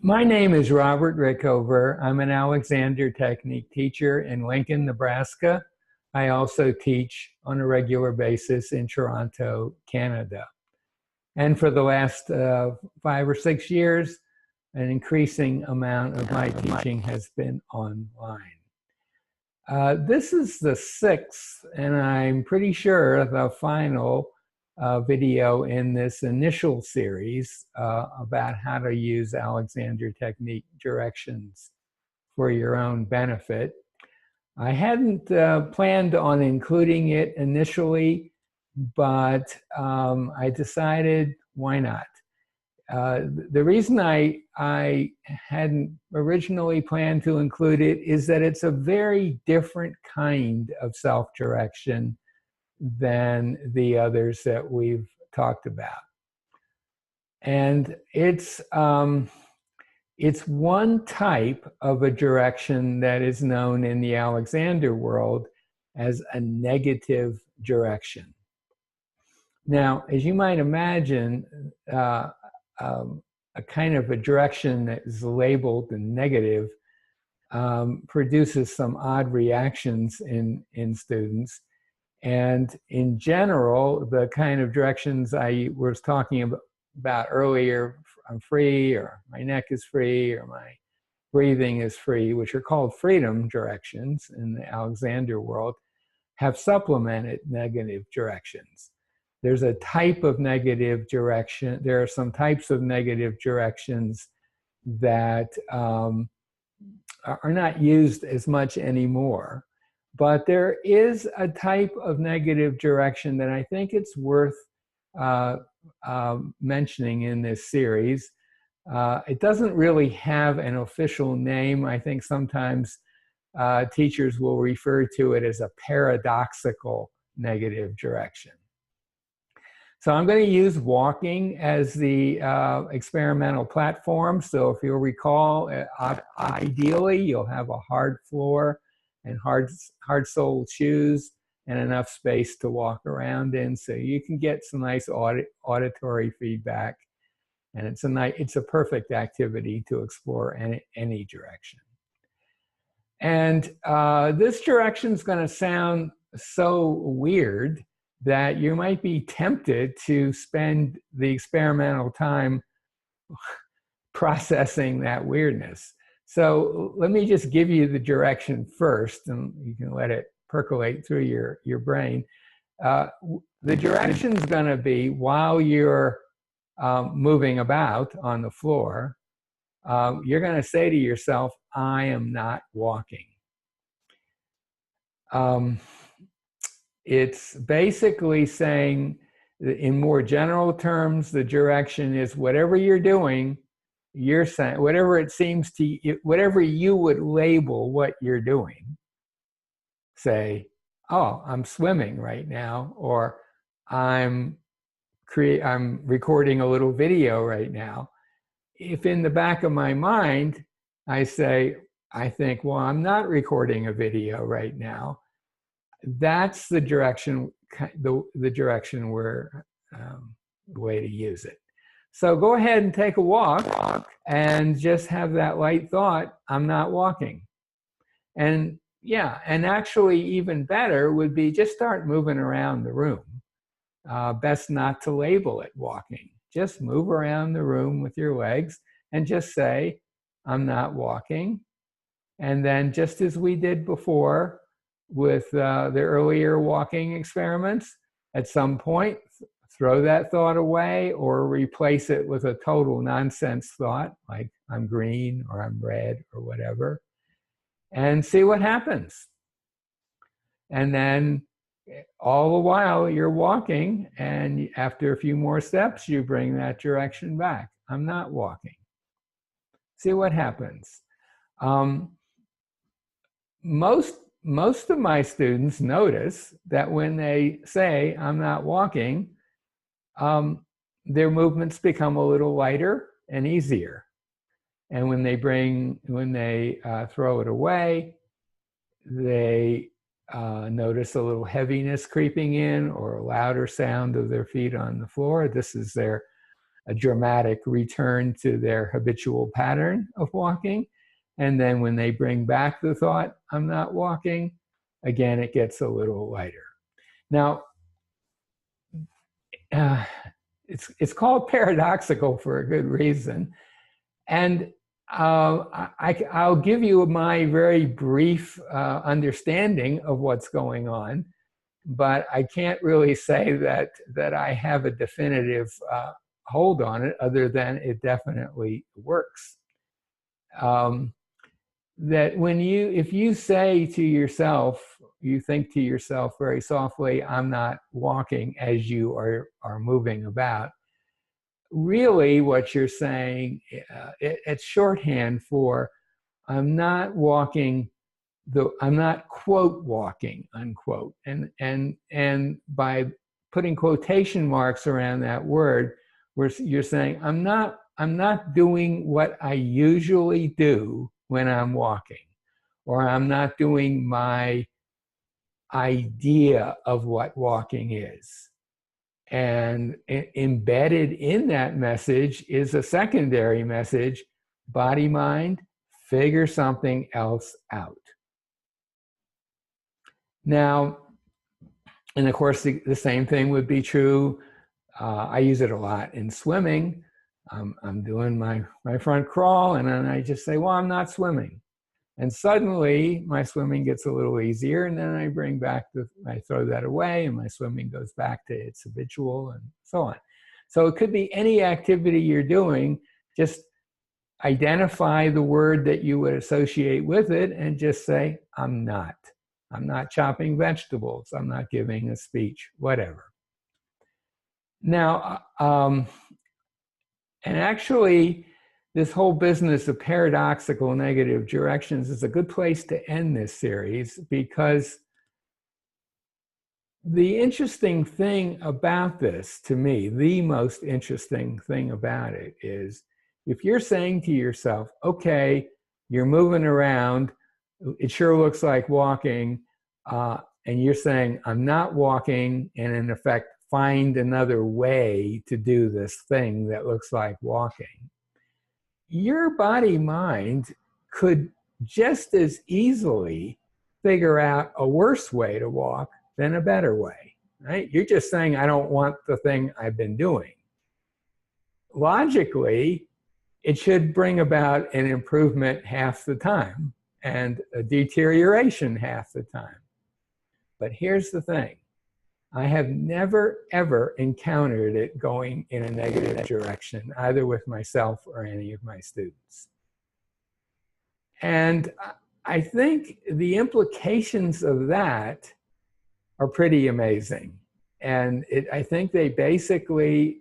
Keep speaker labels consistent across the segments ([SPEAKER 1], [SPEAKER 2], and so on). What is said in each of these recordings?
[SPEAKER 1] My name is Robert Rickover. I'm an Alexander Technique teacher in Lincoln, Nebraska. I also teach on a regular basis in Toronto, Canada. And for the last 5 or 6 years, an increasing amount of my teaching has been online. This is the sixth, and I'm pretty sure the final video in this initial series about how to use Alexander Technique directions for your own benefit. I hadn't planned on including it initially, but I decided why not. The reason I hadn't originally planned to include it is that it's a very different kind of self-direction than the others that we've talked about. And it's one type of a direction that is known in the Alexander world as a negative direction. Now, as you might imagine, a kind of a direction that is labeled negative produces some odd reactions in students. And in general, the kind of directions I was talking about earlier, I'm free, or my neck is free, or my breathing is free, which are called freedom directions in the Alexander world, have supplemented negative directions. There's a type of negative direction. There are some types of negative directions that are not used as much anymore. But there is a type of negative direction that I think it's worth mentioning in this series. It doesn't really have an official name. I think sometimes teachers will refer to it as a paradoxical negative direction. So I'm going to use walking as the experimental platform. So if you'll recall, ideally you'll have a hard floor and hard-soled shoes and enough space to walk around in, so you can get some nice auditory feedback. And it's a perfect activity to explore any direction. And this direction is going to sound so weird that you might be tempted to spend the experimental time processing that weirdness. So let me just give you the direction first, and you can let it percolate through your brain. The direction is going to be, while you're moving about on the floor, you're going to say to yourself, I am not walking. It's basically saying, in more general terms, the direction is whatever you're doing, you're saying, whatever it seems to you, whatever you would label what you're doing. Say, oh, I'm swimming right now, or I'm recording a little video right now. If in the back of my mind, I think, well, I'm not recording a video right now, that's the direction, the direction where, the way to use it. So go ahead and take a walk and just have that light thought, I'm not walking. And yeah, and actually even better would be just start moving around the room. Best not to label it walking. Just move around the room with your legs and just say, I'm not walking. And then, just as we did before with the earlier walking experiments, at some point, throw that thought away or replace it with a total nonsense thought, like I'm green or I'm red or whatever, and see what happens. And then all the while you're walking, and after a few more steps, you bring that direction back. I'm not walking. See what happens. Most of my students notice that when they say, I'm not walking, their movements become a little lighter and easier. And when they throw it away, they notice a little heaviness creeping in, or a louder sound of their feet on the floor. This is their a dramatic return to their habitual pattern of walking. And then when they bring back the thought, I'm not walking, again, it gets a little lighter. Now, it's called paradoxical for a good reason. And I'll give you my very brief understanding of what's going on, but I can't really say that I have a definitive hold on it, other than it definitely works. That if you say to yourself, you think to yourself very softly, I'm not walking, as you are moving about, really what you're saying, it's shorthand for I'm not walking, I'm not quote walking, unquote. And by putting quotation marks around that word, you're saying I'm not doing what I usually do when I'm walking, or I'm not doing my idea of what walking is. And embedded in that message is a secondary message: body, mind, figure something else out. Now, and of course, the same thing would be true. I use it a lot in swimming. I'm doing my front crawl, and then I just say, well, I'm not swimming. And suddenly my swimming gets a little easier, and then I I throw that away, and my swimming goes back to its habitual, and so on. So it could be any activity you're doing, just identify the word that you would associate with it and just say, I'm not chopping vegetables, I'm not giving a speech, whatever. Now, and actually, this whole business of paradoxical negative directions is a good place to end this series, because the interesting thing about this, to me, the most interesting thing about it is, if you're saying to yourself, okay, you're moving around, it sure looks like walking, and you're saying, I'm not walking, and in effect, find another way to do this thing that looks like walking, your body-mind could just as easily figure out a worse way to walk than a better way, right? You're just saying, I don't want the thing I've been doing. Logically, it should bring about an improvement half the time and a deterioration half the time. But here's the thing. I have never, ever encountered it going in a negative direction, either with myself or any of my students. And I think the implications of that are pretty amazing. And I think it basically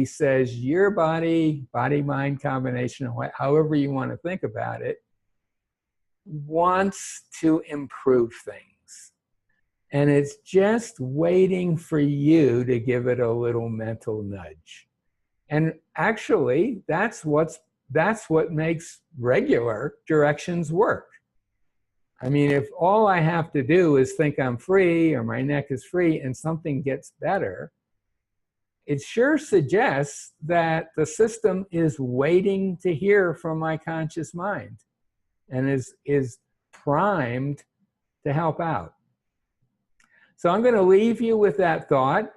[SPEAKER 1] says your body-mind combination, however you want to think about it, wants to improve things. And it's just waiting for you to give it a little mental nudge. And actually, that's what makes regular directions work. I mean, if all I have to do is think I'm free, or my neck is free, and something gets better, it sure suggests that the system is waiting to hear from my conscious mind and is primed to help out. So I'm going to leave you with that thought.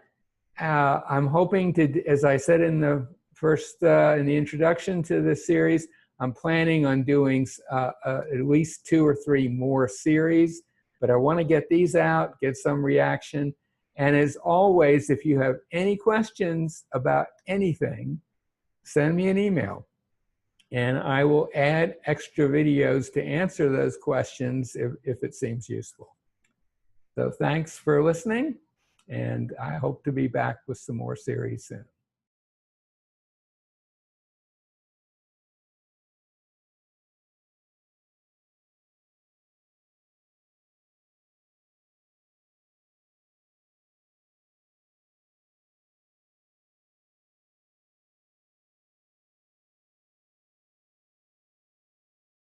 [SPEAKER 1] I'm hoping to, as I said in the in the introduction to this series, I'm planning on doing at least 2 or 3 more series, but I want to get these out, get some reaction. And as always, if you have any questions about anything, send me an email, and I will add extra videos to answer those questions if it seems useful. So thanks for listening, and I hope to be back with some more series soon.